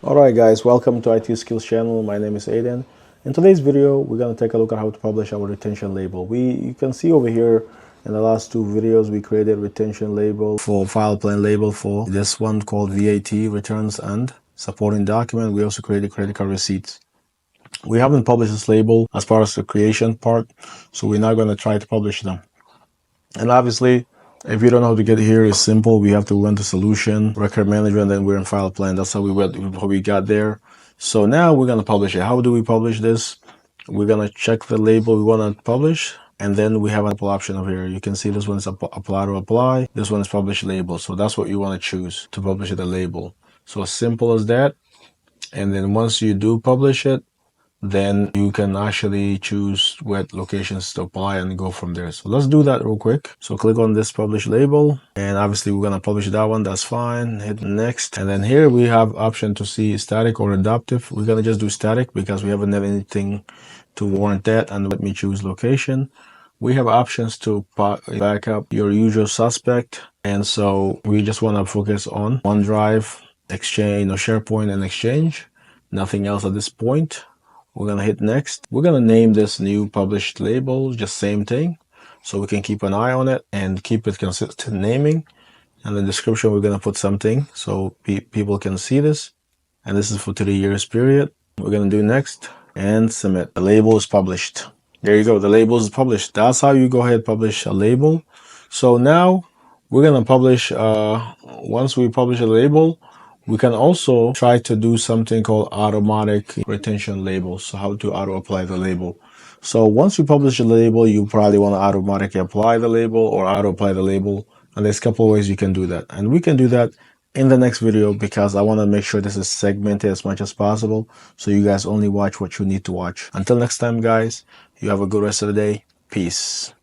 Alright guys, welcome to IT Skills channel. My name is Aiden. In today's video, we're going to take a look at how to publish our retention label. You can see over here in the last two videos, we created retention label for file plan label for this one called VAT returns and supporting document. We also created credit card receipts. We haven't published this label as part of the creation part, so we're not going to try to publish them. And obviously, if you don't know how to get here, it's simple. We have to run to solution, record management, then we're in file plan. That's how we got there. So now we're gonna publish it. How do we publish this? We're gonna check the label we wanna publish, and then we have an option over here. You can see this one is apply to apply. This one is publish label. So that's what you wanna choose to publish the label. So as simple as that. And then once you do publish it, then you can actually choose what locations to apply and go from there. So let's do that real quick. So click on this publish label, and obviously we're going to publish that one. That's fine. Hit next, and then here we have option to see static or adaptive. We're going to just do static because we haven't done anything to warrant that. And let me choose location. We have options to back up your usual suspect, and so we just want to focus on OneDrive, Exchange, or SharePoint and Exchange. Nothing else at this point. We're going to hit next. We're going to name this new published label, just same thing. So we can keep an eye on it and keep it consistent naming. And the description, we're going to put something so people can see this. And this is for 3 years period. We're going to do next and submit. The label is published. There you go. The label is published. That's how you go ahead and publish a label. So now we're going to publish, once we publish a label, we can also try to do something called automatic retention labels. So how to auto apply the label. So once you publish a label, you probably want to automatically apply the label or auto apply the label. And there's a couple of ways you can do that. And we can do that in the next video because I want to make sure this is segmented as much as possible. So you guys only watch what you need to watch. Until next time, guys, you have a good rest of the day. Peace.